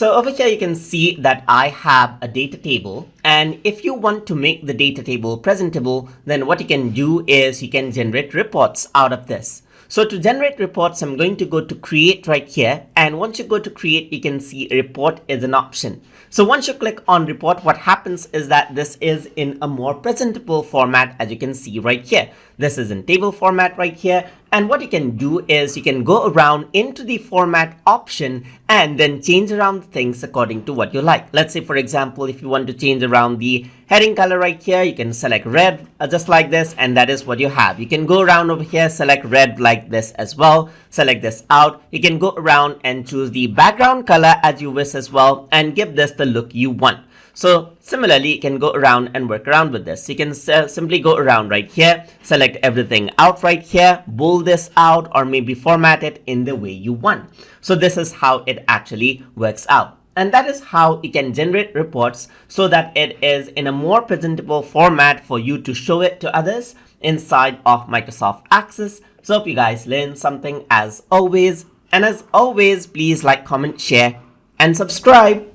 So over here you can see that I have a data table, and if you want to make the data table presentable, then what you can do is you can generate reports out of this. So to generate reports, I'm going to go to create right here, and once you go to create, you can see report is an option. So once you click on report, what happens is that this is in a more presentable format, as you can see right here. This is in table format right here. And what you can do is you can go around into the format option and then change around things according to what you like. Let's say, for example, if you want to change around the heading color right here, you can select red just like this, and that is what you have. You can go around over here, select red like this as well, select this out. You can go around and choose the background color as you wish as well and give this the look you want. So similarly, you can go around and work around with this. You can simply go around right here, select everything out right here, bold this out, or maybe format it in the way you want. So this is how it actually works out. And that is how you can generate reports so that it is in a more presentable format for you to show it to others inside of Microsoft Access. So hope you guys learned something as always. And as always, please like, comment, share, and subscribe.